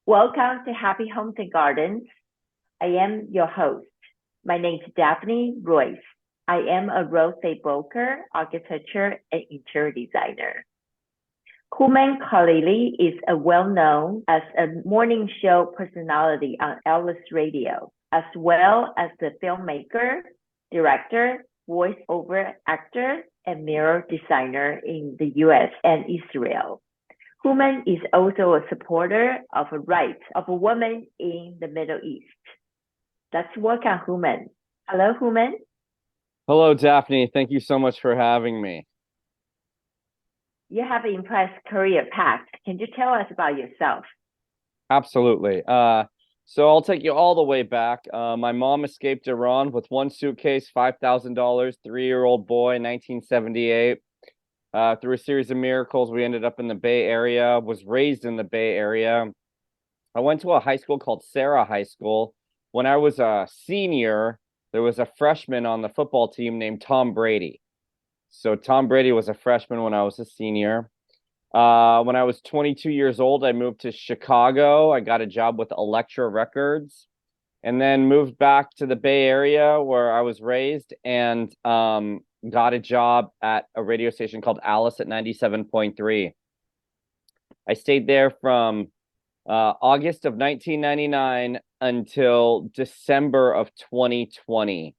Welcome to Happy Homes and Gardens. I am your host. My name is Daphne Royse. I am a real estate broker, architecture, and interior designer. Hooman Khalili is well-known as a morning show personality on TALRadio, as well as the filmmaker, director, voice-over actor, and mural designer in the U.S. and Israel. Hooman is also a supporter of the rights of women in the Middle East. Let's welcome Hooman. Hello, Hooman. Hello, Daphne. Thank you so much for having me. You have an impressive career path. Can you tell us about yourself? Absolutely. So I'll take you all the way back. My mom escaped Iran with one suitcase, $5,000, 3-year-old boy, 1978. Through a series of miracles, we ended up in the Bay Area, was raised in the Bay Area. I went to a high school called Sarah High School. When I was a senior, there was a freshman on the football team named Tom Brady. So Tom Brady was a freshman when I was a senior. When I was 22 years old, I moved to Chicago. I got a job with Elektra Records, and then moved back to the Bay Area where I was raised, and got a job at a radio station called Alice at 97.3. I stayed there from August of 1999 until December of 2020.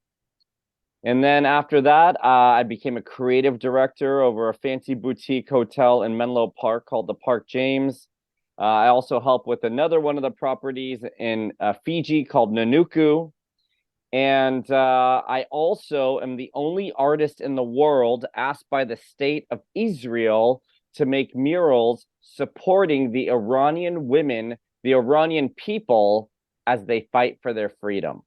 And then after that, I became a creative director over a fancy boutique hotel in Menlo Park called the Park James. I also help with another one of the properties in Fiji called Nanuku. And I also am the only artist in the world asked by the state of Israel to make murals supporting the Iranian women, the Iranian people, as they fight for their freedom.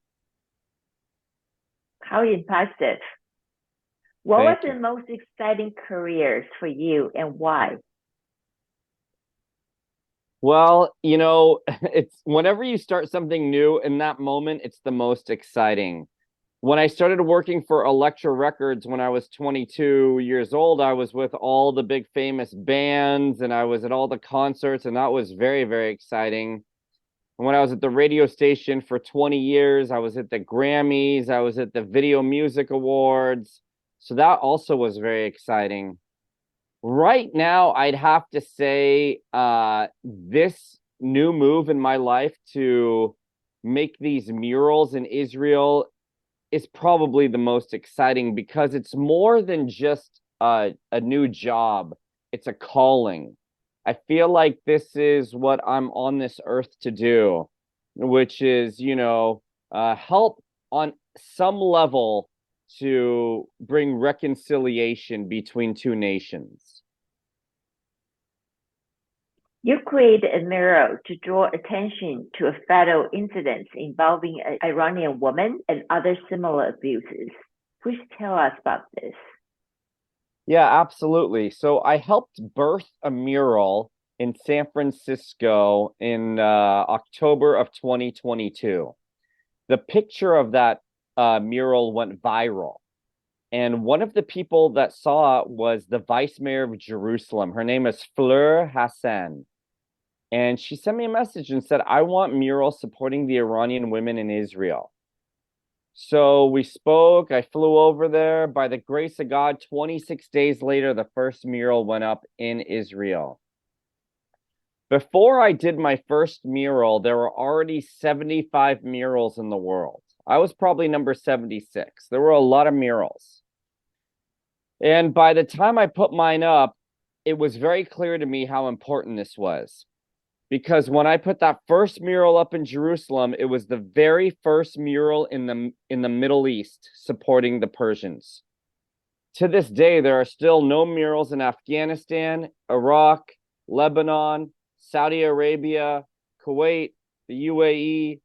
How impressive. What was the most exciting careers for you and why? Well, you know, it's whenever you start something new in that moment, it's the most exciting. When I started working for Elektra Records when I was 22 years old, I was with all the big famous bands and I was at all the concerts, and that was very, very exciting. And when I was at the radio station for 20 years, I was at the Grammys, I was at the Video Music Awards. So that also was very exciting. Right now, I'd have to say this new move in my life to make these murals in Israel is probably the most exciting, because it's more than just a new job. It's a calling. I feel like this is what I'm on this earth to do, which is, you know, help on some level to bring reconciliation between two nations. You created a mural to draw attention to a fatal incident involving an Iranian woman and other similar abuses. Please tell us about this. Yeah, absolutely. So I helped birth a mural in San Francisco in October of 2022. The picture of that mural went viral. And one of the people that saw it was the vice mayor of Jerusalem. Her name is Fleur Hassan. And she sent me a message and said, I want murals supporting the Iranian women in Israel. So we spoke. I flew over there. By the grace of God, 26 days later, the first mural went up in Israel. Before I did my first mural, there were already 75 murals in the world. I was probably number 76. There were a lot of murals. And by the time I put mine up, it was very clear to me how important this was. Because when I put that first mural up in Jerusalem, it was the very first mural in the Middle East supporting the Persians. To this day, there are still no murals in Afghanistan, Iraq, Lebanon, Saudi Arabia, Kuwait, the UAE.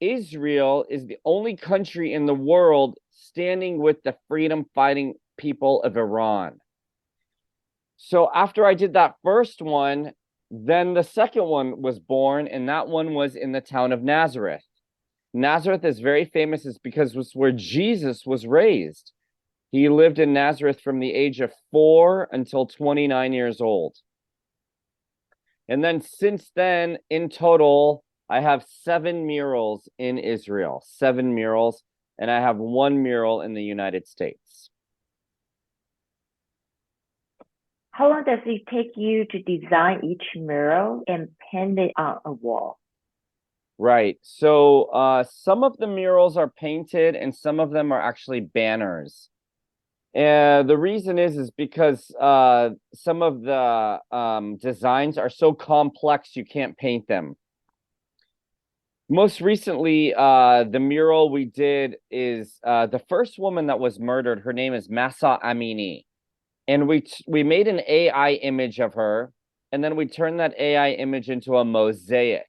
Israel is the only country in the world standing with the freedom-fighting people of Iran. So after I did that first one, then the second one was born, and that one was in the town of Nazareth. Nazareth is very famous because it's where Jesus was raised. He lived in Nazareth from the age of 4 until 29 years old. And then since then, in total, I have 7 murals in Israel, 7 murals, and I have 1 mural in the United States. How long does it take you to design each mural and paint it on a wall? Right. So some of the murals are painted and some of them are actually banners. And the reason is because some of the designs are so complex you can't paint them. Most recently, the mural we did is the first woman that was murdered. Her name is Mahsa Amini. And we made an AI image of her, and then we turned that AI image into a mosaic.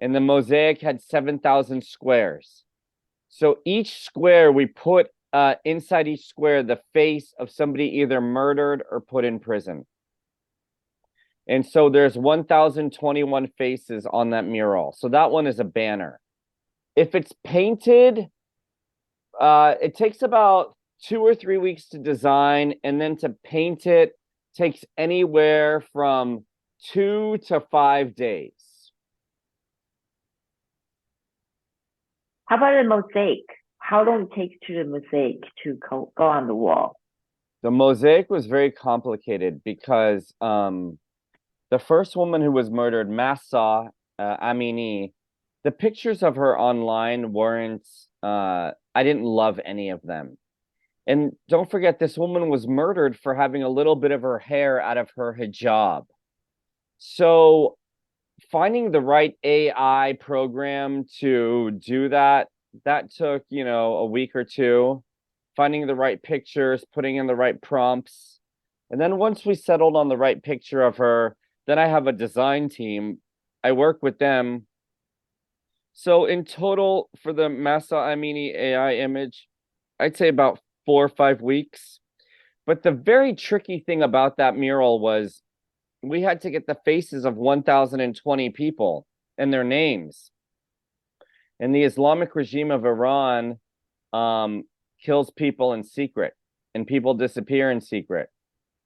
And the mosaic had 7,000 squares. So each square, we put inside each square the face of somebody either murdered or put in prison. And so there's 1,021 faces on that mural. So that one is a banner. If it's painted, it takes about 2 or 3 weeks to design, and then to paint it takes anywhere from 2 to 5 days. How about a mosaic? How long it takes to the mosaic to go on the wall? The mosaic was very complicated because the first woman who was murdered, Mahsa Amini, the pictures of her online weren't, I didn't love any of them. And don't forget, this woman was murdered for having a little bit of her hair out of her hijab. So finding the right AI program to do that, that took, a week or two. Finding the right pictures, putting in the right prompts. And then once we settled on the right picture of her, then I have a design team. I work with them. So in total, for the Mahsa Amini AI image, I'd say about 4 or 5 weeks. But the very tricky thing about that mural was we had to get the faces of 1,020 people and their names. And the Islamic regime of Iran kills people in secret, and people disappear in secret.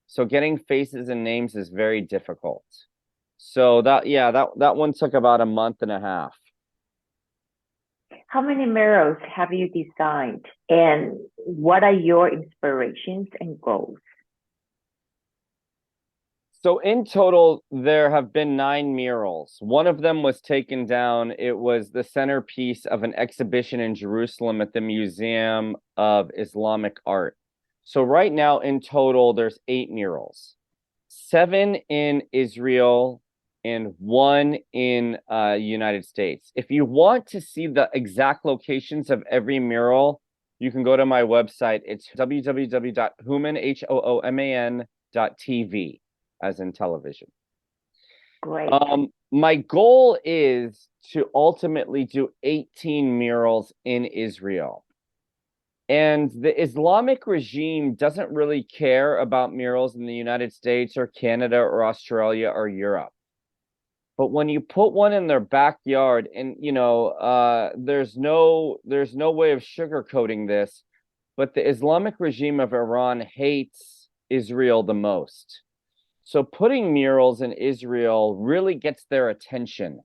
So getting faces and names is very difficult. So that one took about a month and a half. How many murals have you designed, and what are your inspirations and goals? So in total, there have been 9 murals. One of them was taken down. It was the centerpiece of an exhibition in Jerusalem at the Museum of Islamic Art. So right now, in total, there's 8 murals, 7 in Israel and 1 in United States. If you want to see the exact locations of every mural, you can go to my website. It's www.hooman.tv, as in television. Great. My goal is to ultimately do 18 murals in Israel. And the Islamic regime doesn't really care about murals in the United States or Canada or Australia or Europe. But when you put one in their backyard, and there's no way of sugarcoating this, but the Islamic regime of Iran hates Israel the most. So putting murals in Israel really gets their attention.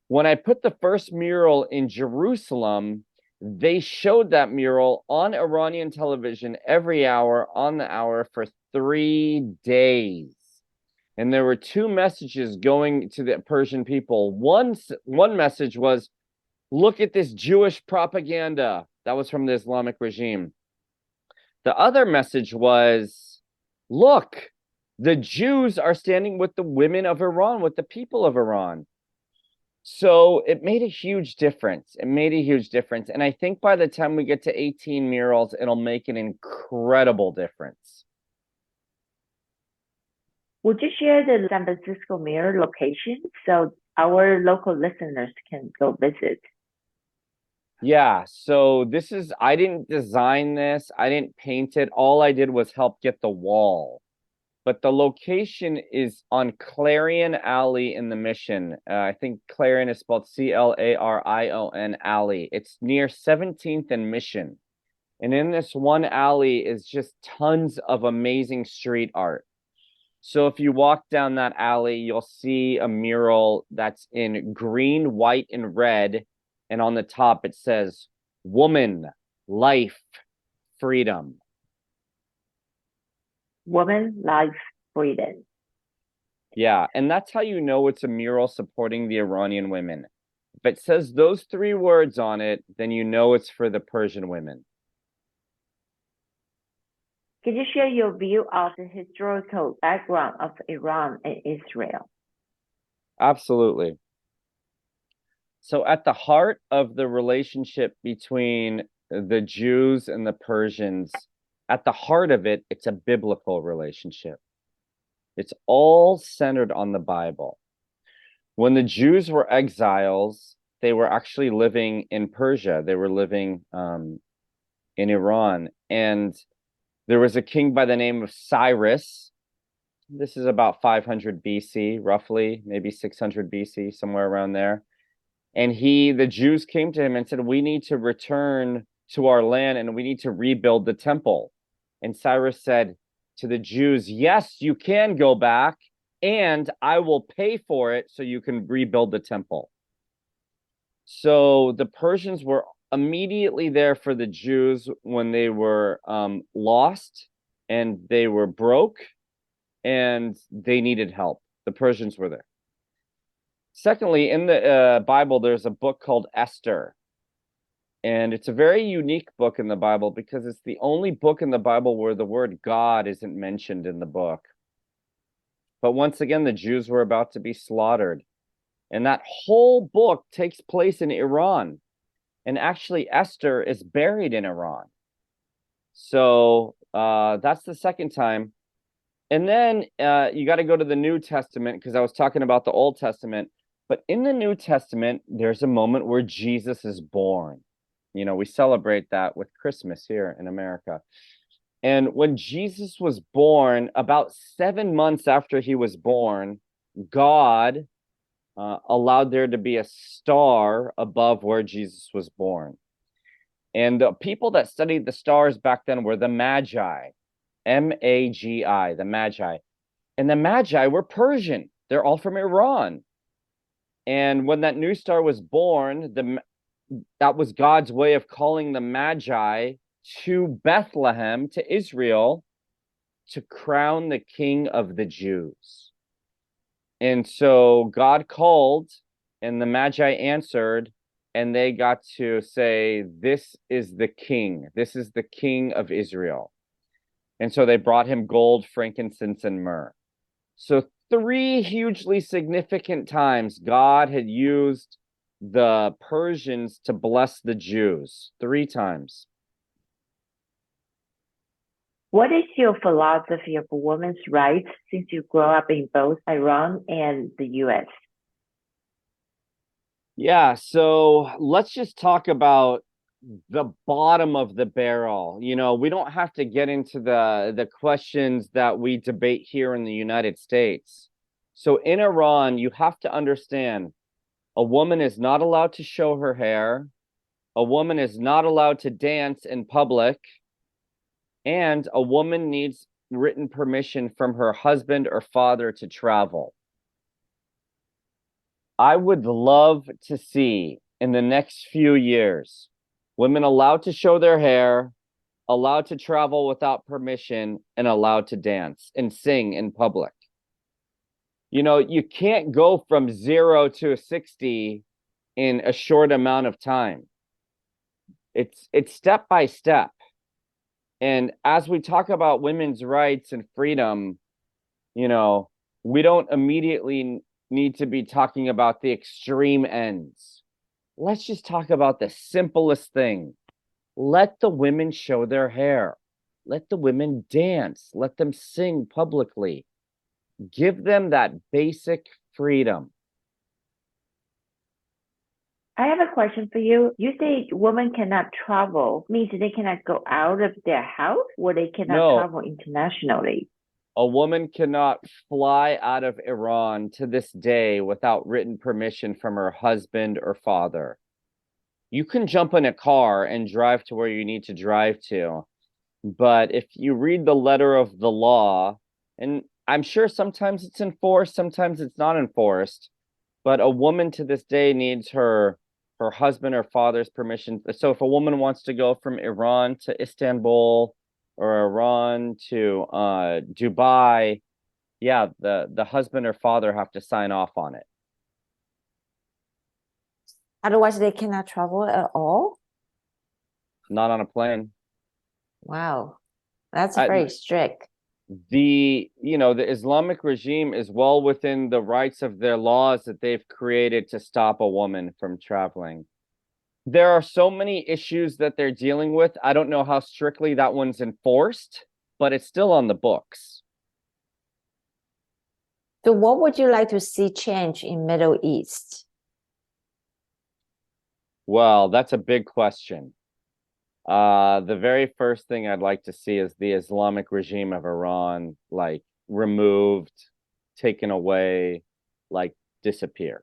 When I put the first mural in Jerusalem, they showed that mural on Iranian television every hour on the hour for 3 days. And there were 2 messages going to the Persian people. One message was, look at this Jewish propaganda. That was from the Islamic regime. The other message was, look, the Jews are standing with the women of Iran, with the people of Iran. So it made a huge difference. It made a huge difference. And I think by the time we get to 18 murals, it'll make an incredible difference. Would you share the San Francisco mural location so our local listeners can go visit? Yeah, so I didn't design this. I didn't paint it. All I did was help get the wall. But the location is on Clarion Alley in the Mission. I think Clarion is spelled Clarion Alley. It's near 17th and Mission. And in this one alley is just tons of amazing street art. So if you walk down that alley, you'll see a mural that's in green, white, and red. And on the top, it says, "Woman, life, freedom." Woman, life, freedom. Yeah, and that's how you know it's a mural supporting the Iranian women. If it says those three words on it, then you know it's for the Persian women. Can you share your view of the historical background of Iran and Israel? Absolutely. So at the heart of the relationship between the Jews and the Persians, at the heart of it, it's a biblical relationship. It's all centered on the Bible. When the Jews were exiles, they were actually living in Persia. They were living in Iran. And there was a king by the name of Cyrus. This is about 500 BC, roughly, maybe 600 BC, somewhere around there. And the Jews came to him and said, "We need to return to our land and we need to rebuild the temple." And Cyrus said to the Jews, "Yes, you can go back, and I will pay for it so you can rebuild the temple." So the Persians were immediately there for the Jews when they were lost and they were broke and they needed help. The Persians were there. Secondly, in the Bible, there's a book called Esther. And it's a very unique book in the Bible because it's the only book in the Bible where the word God isn't mentioned in the book. But once again, the Jews were about to be slaughtered. And that whole book takes place in Iran. And actually, Esther is buried in Iran. So that's the second time. And then you got to go to the New Testament because I was talking about the Old Testament. But in the New Testament, there's a moment where Jesus is born. You know, we celebrate that with Christmas here in America. And when Jesus was born, about 7 months after he was born, God allowed there to be a star above where Jesus was born. And the people that studied the stars back then were the Magi, Magi, the Magi. And the Magi were Persian. They're all from Iran. And when that new star was born, that was God's way of calling the Magi to Bethlehem, to Israel, to crown the king of the Jews. And so God called, and the Magi answered, and they got to say, "This is the king. This is the king of Israel." And so they brought him gold, frankincense, and myrrh. So 3 hugely significant times God had used the Persians to bless the Jews. 3 times. What is your philosophy of women's rights since you grew up in both Iran and the US? Yeah, so let's just talk about the bottom of the barrel. You know, we don't have to get into the questions that we debate here in the United States. So in Iran, you have to understand a woman is not allowed to show her hair. A woman is not allowed to dance in public. And a woman needs written permission from her husband or father to travel. I would love to see in the next few years women allowed to show their hair, allowed to travel without permission, and allowed to dance and sing in public. You know, you can't go from 0 to 60 in a short amount of time. It's step by step. And as we talk about women's rights and freedom, you know, we don't immediately need to be talking about the extreme ends. Let's just talk about the simplest thing. Let the women show their hair. Let the women dance. Let them sing publicly. Give them that basic freedom. I have a question for you. You say women cannot travel, means they cannot go out of their house or they cannot travel internationally? A woman cannot fly out of Iran to this day without written permission from her husband or father. You can jump in a car and drive to where you need to drive to. But if you read the letter of the law, and I'm sure sometimes it's enforced, sometimes it's not enforced, but a woman to this day needs her husband or father's permission. So if a woman wants to go from Iran to Istanbul or Iran to Dubai, yeah, the husband or father have to sign off on it. Otherwise, they cannot travel at all. Not on a plane. Wow, that's very strict. The Islamic regime is well within the rights of their laws that they've created to stop a woman from traveling. There are so many issues that they're dealing with. I don't know how strictly that one's enforced, but it's still on the books. So what would you like to see change in Middle East? Well, that's a big question. The very first thing I'd like to see is the Islamic regime of Iran, like, removed, taken away, like, disappear.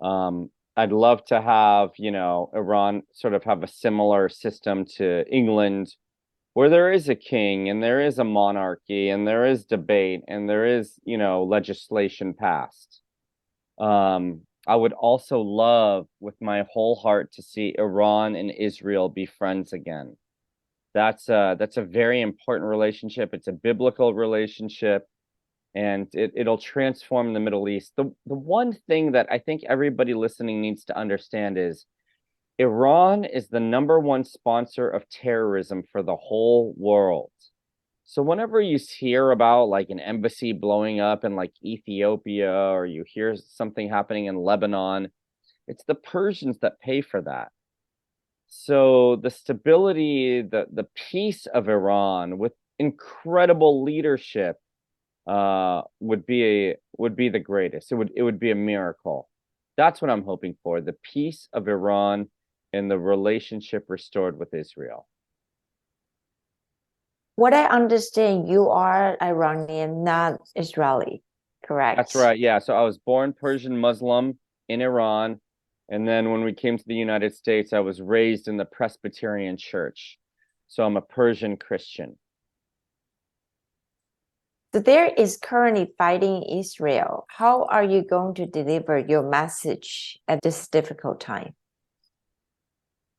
I'd love to have, Iran sort of have a similar system to England, where there is a king and there is a monarchy and there is debate and there is, legislation passed. I would also love with my whole heart to see Iran and Israel be friends again. That's a very important relationship. It's a biblical relationship, and it'll transform the Middle East. The one thing that I think everybody listening needs to understand is Iran is the #1 sponsor of terrorism for the whole world. So whenever you hear about like an embassy blowing up in like Ethiopia, or you hear something happening in Lebanon, it's the Persians that pay for that. So the stability, the peace of Iran with incredible leadership would be the greatest. It would be a miracle. That's what I'm hoping for, the peace of Iran and the relationship restored with Israel. What I understand, you are Iranian, not Israeli, correct? That's right. Yeah. So I was born Persian Muslim in Iran. And then when we came to the United States, I was raised in the Presbyterian Church. So I'm a Persian Christian. So there is currently fighting Israel. How are you going to deliver your message at this difficult time?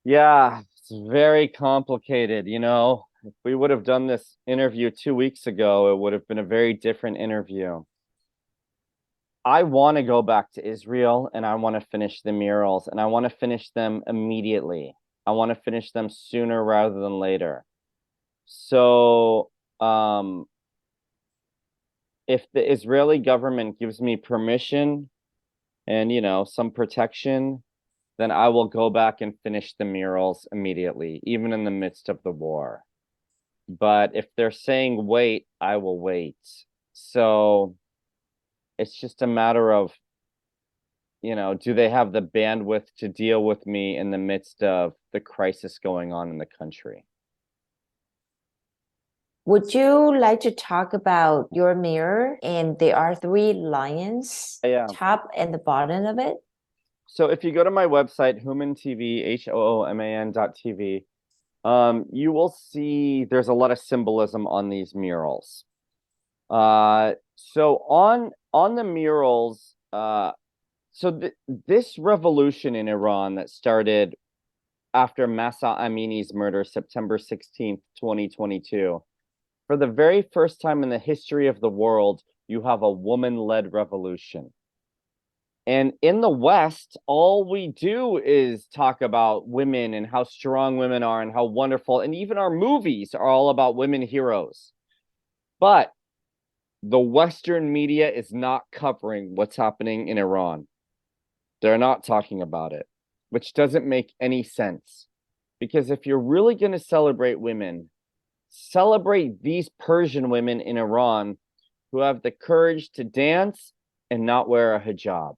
Yeah, it's very complicated. If we would have done this interview 2 weeks ago, it would have been a very different interview. I want to go back to Israel and I want to finish the murals, and I want to finish them immediately. I want to finish them sooner rather than later. So, if the Israeli government gives me permission and, some protection, then I will go back and finish the murals immediately, even in the midst of the war. But if they're saying wait, I will wait. So it's just a matter of, do they have the bandwidth to deal with me in the midst of the crisis going on in the country? Would you like to talk about your mirror? And there are 3 lions, top and the bottom of it. So if you go to my website, Hooman TV, HOOMAN.tv, you will see there's a lot of symbolism on these murals. So on the murals, this revolution in Iran that started after Mahsa Amini's murder, September 16th, 2022, for the very first time in the history of the world, you have a woman-led revolution. And in the West, all we do is talk about women and how strong women are and how wonderful. And even our movies are all about women heroes. But the Western media is not covering what's happening in Iran. They're not talking about it, which doesn't make any sense. Because if you're really going to celebrate women, celebrate these Persian women in Iran who have the courage to dance and not wear a hijab.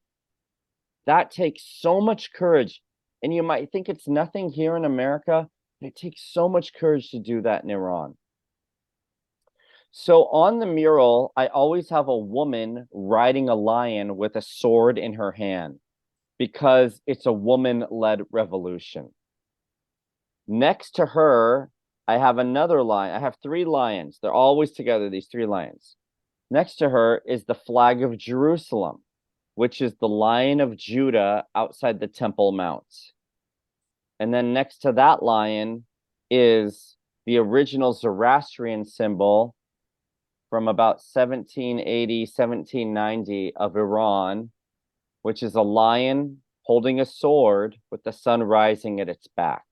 That takes so much courage. And you might think it's nothing here in America, but it takes so much courage to do that in Iran. So on the mural, I always have a woman riding a lion with a sword in her hand, because it's a woman-led revolution. Next to her, I have another lion. I have three lions. They're always together, these three lions. Next to her is the flag of Jerusalem, which is the Lion of Judah outside the Temple Mount. And then next to that lion is the original Zoroastrian symbol from about 1780, 1790 of Iran, which is a lion holding a sword with the sun rising at its back.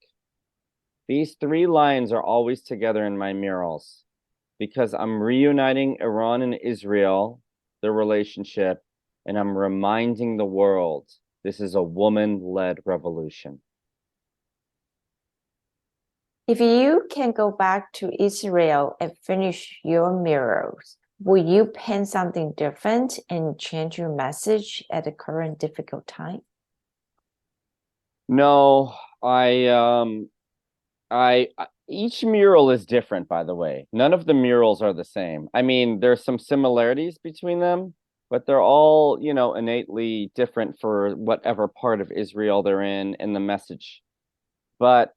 These three lions are always together in my murals because I'm reuniting Iran and Israel, their relationship, and I'm reminding the world this is a woman-led revolution. If you can go back to Israel and finish your murals, will you pen something different and change your message at the current difficult time? No, each mural is different, by the way. None of the murals are the same. I mean, there's some similarities between them, but they're all, you know, innately different for whatever part of Israel they're in and the message. But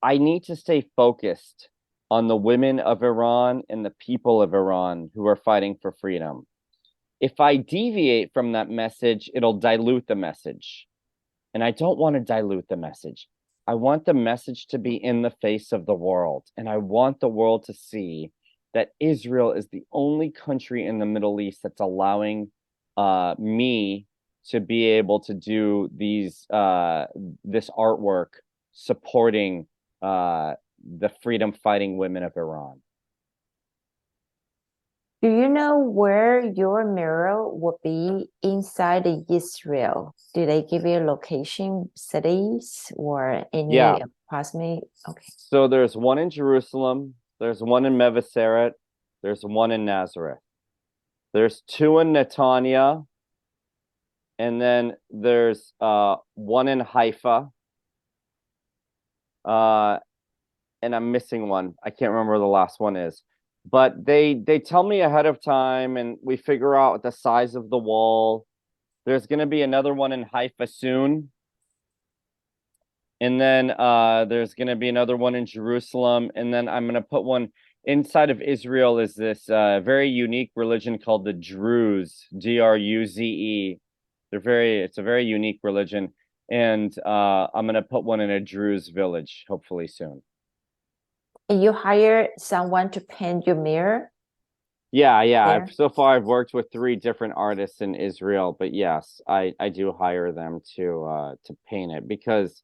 I need to stay focused on the women of Iran and the people of Iran who are fighting for freedom. If I deviate from that message, it'll dilute the message. And I don't want to dilute the message. I want the message to be in the face of the world. And I want the world to see that Israel is the only country in the Middle East that's allowing me to be able to do this artwork supporting the freedom fighting women of Iran. Do you know where your mural will be inside Israel? Do they give you location, cities, or any approximate? Okay. So there's one in Jerusalem, there's one in Mevaseret, there's one in Nazareth. There's two in Netanya, and then there's one in Haifa. And I'm missing one. I can't remember where the last one is. But they tell me ahead of time, and we figure out the size of the wall. There's going to be another one in Haifa soon. And then there's going to be another one in Jerusalem. And then I'm going to put one inside of Israel is this very unique religion called the Druze, D-R-U-Z-E. It's a very unique religion. And I'm going to put one in a Druze village, hopefully soon. And you hire someone to paint your mirror? Yeah. So far, I've worked with 3 different artists in Israel, but yes, I do hire them to paint it because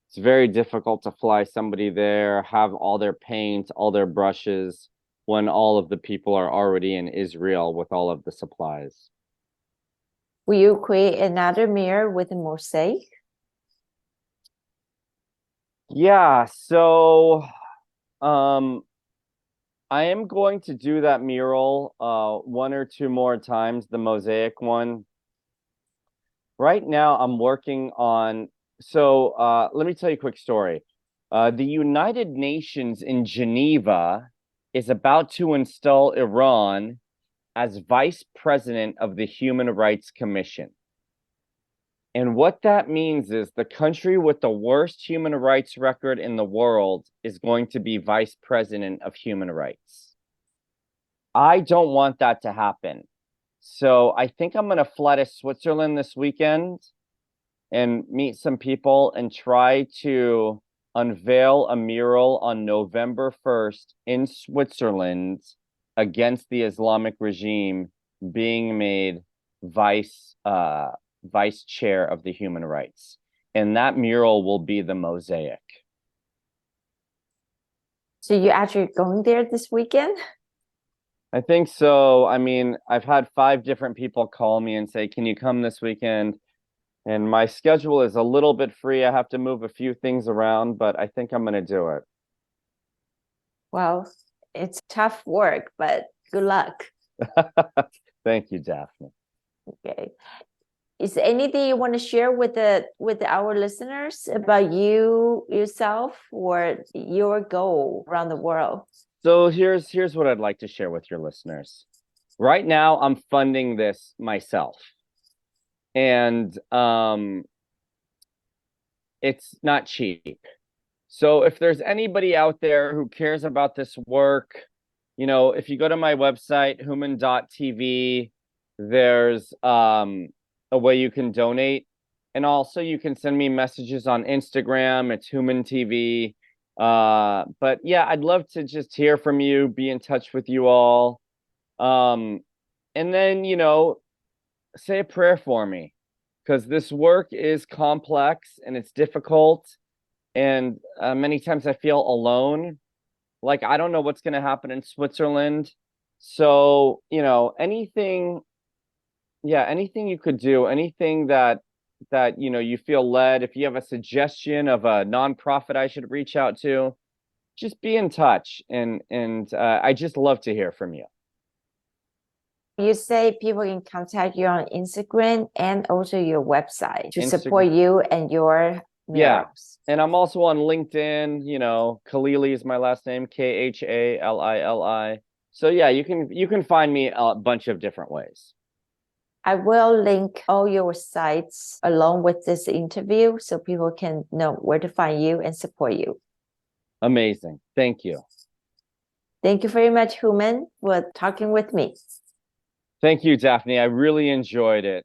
it's very difficult to fly somebody there, have all their paint, all their brushes, when all of the people are already in Israel with all of the supplies. Will you create another mirror with a mosaic? Yeah, so I am going to do that mural 1 or 2 more times, the mosaic one. Right now, I'm working on, let me tell you a quick story. The United Nations in Geneva is about to install Iran as vice president of the Human Rights Commission. And what that means is the country with the worst human rights record in the world is going to be vice president of human rights. I don't want that to happen. So I think I'm going to fly to Switzerland this weekend and meet some people and try to unveil a mural on November 1st in Switzerland against the Islamic regime being made vice chair of the human rights. And that mural will be the mosaic. So you're actually going there this weekend? I think so. I mean, I've had 5 different people call me and say, can you come this weekend? And my schedule is a little bit free. I have to move a few things around, but I think I'm going to do it. Well, it's tough work, but good luck. Thank you, Daphne. Okay. Is there anything you want to share with our listeners about yourself or your goal around the world? So here's what I'd like to share with your listeners. Right now, I'm funding this myself. And it's not cheap. So if there's anybody out there who cares about this work, you know, if you go to my website, hooman.tv, there's a way you can donate. And also you can send me messages on Instagram. It's Hooman TV. But yeah, I'd love to just hear from you, be in touch with you all. And then, you know, say a prayer for me, because this work is complex and it's difficult. And many times I feel alone. Like, I don't know what's going to happen in Switzerland. So, you know, anything you could do, anything that you know you feel led, if you have a suggestion of a nonprofit I should reach out to, just be in touch. And I just love to hear from you. You say people can contact you on Instagram and also your website to Instagram. support you and your murals. And I'm also on LinkedIn. You know, Khalili is my last name, Khalili. So yeah, you can find me a bunch of different ways. I will link all your sites along with this interview so people can know where to find you and support you. Amazing. Thank you. Thank you very much, Hooman, for talking with me. Thank you, Daphne. I really enjoyed it.